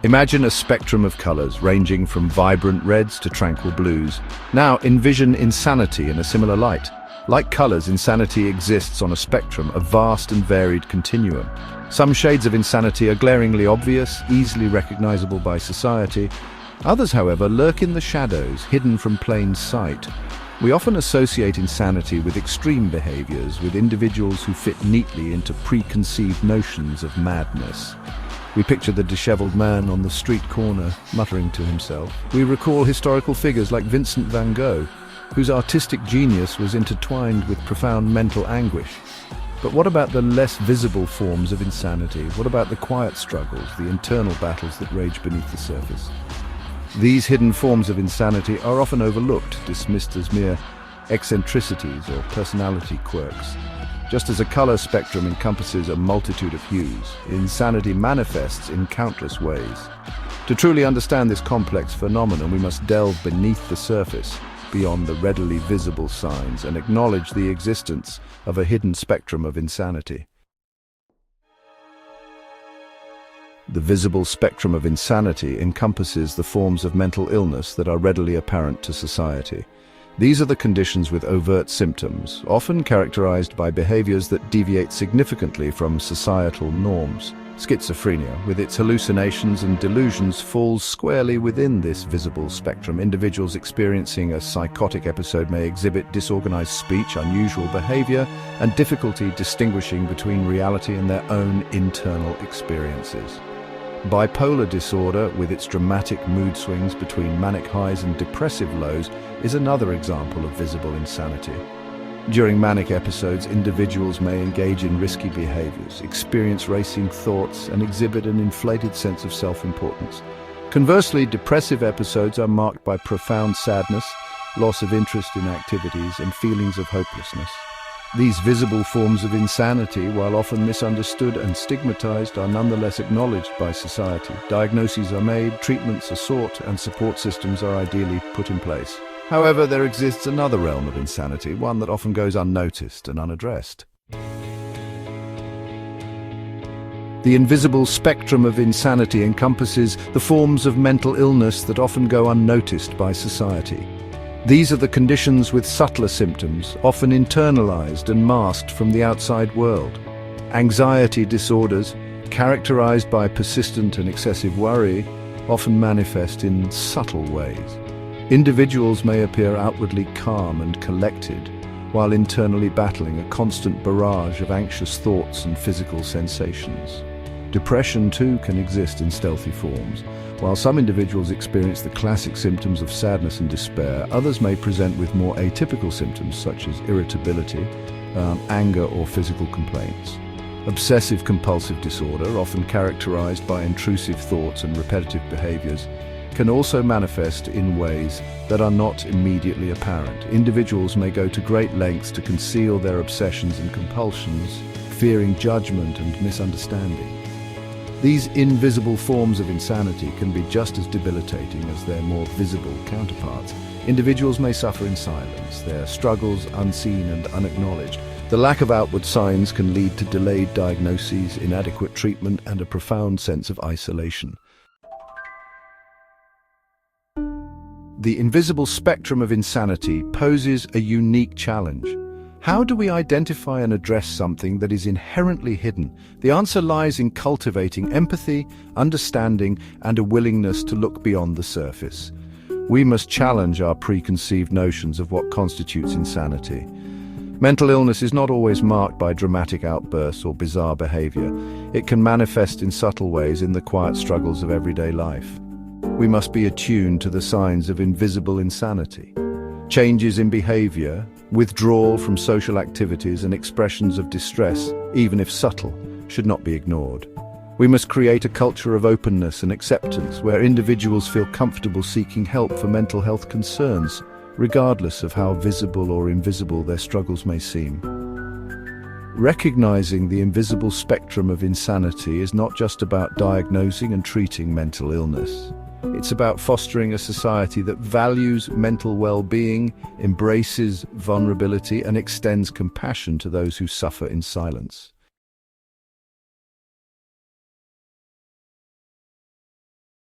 Imagine a spectrum of colors ranging from vibrant reds to tranquil blues. Now envision insanity in a similar light. Like colors, insanity exists on a spectrum, a vast and varied continuum. Some shades of insanity are glaringly obvious, easily recognizable by society. Others, however, lurk in the shadows, hidden from plain sight. We often associate insanity with extreme behaviors, with individuals who fit neatly into preconceived notions of madness. We picture the disheveled man on the street corner, muttering to himself. We recall historical figures like Vincent van Gogh, whose artistic genius was intertwined with profound mental anguish. But what about the less visible forms of insanity? What about the quiet struggles, the internal battles that rage beneath the surface? These hidden forms of insanity are often overlooked, dismissed as mere eccentricities or personality quirks. Just as a color spectrum encompasses a multitude of hues, insanity manifests in countless ways. To truly understand this complex phenomenon, we must delve beneath the surface, beyond the readily visible signs, and acknowledge the existence of a hidden spectrum of insanity. The visible spectrum of insanity encompasses the forms of mental illness that are readily apparent to society. These are the conditions with overt symptoms, often characterized by behaviors that deviate significantly from societal norms. Schizophrenia, with its hallucinations and delusions, falls squarely within this visible spectrum. Individuals experiencing a psychotic episode may exhibit disorganized speech, unusual behavior, and difficulty distinguishing between reality and their own internal experiences. Bipolar disorder, with its dramatic mood swings between manic highs and depressive lows, is another example of visible insanity. During manic episodes, individuals may engage in risky behaviors, experience racing thoughts, and exhibit an inflated sense of self-importance. Conversely, depressive episodes are marked by profound sadness, loss of interest in activities, and feelings of hopelessness. These visible forms of insanity, while often misunderstood and stigmatized, are nonetheless acknowledged by society. Diagnoses are made, treatments are sought, and support systems are ideally put in place. However, there exists another realm of insanity, one that often goes unnoticed and unaddressed. The invisible spectrum of insanity encompasses the forms of mental illness that often go unnoticed by society. These are the conditions with subtler symptoms, often internalized and masked from the outside world. Anxiety disorders, characterized by persistent and excessive worry, often manifest in subtle ways. Individuals may appear outwardly calm and collected, while internally battling a constant barrage of anxious thoughts and physical sensations. Depression, too, can exist in stealthy forms. While some individuals experience the classic symptoms of sadness and despair, others may present with more atypical symptoms such as irritability, anger, or physical complaints. Obsessive-compulsive disorder, often characterized by intrusive thoughts and repetitive behaviors, can also manifest in ways that are not immediately apparent. Individuals may go to great lengths to conceal their obsessions and compulsions, fearing judgment and misunderstanding. These invisible forms of insanity can be just as debilitating as their more visible counterparts. Individuals may suffer in silence, their struggles unseen and unacknowledged. The lack of outward signs can lead to delayed diagnoses, inadequate treatment, and a profound sense of isolation. The invisible spectrum of insanity poses a unique challenge. How do we identify and address something that is inherently hidden? The answer lies in cultivating empathy, understanding, and a willingness to look beyond the surface. We must challenge our preconceived notions of what constitutes insanity. Mental illness is not always marked by dramatic outbursts or bizarre behavior. It can manifest in subtle ways in the quiet struggles of everyday life. We must be attuned to the signs of invisible insanity. Changes in behavior, withdrawal from social activities, and expressions of distress, even if subtle, should not be ignored. We must create a culture of openness and acceptance where individuals feel comfortable seeking help for mental health concerns, regardless of how visible or invisible their struggles may seem. Recognizing the invisible spectrum of insanity is not just about diagnosing and treating mental illness. It's about fostering a society that values mental well-being, embraces vulnerability, and extends compassion to those who suffer in silence.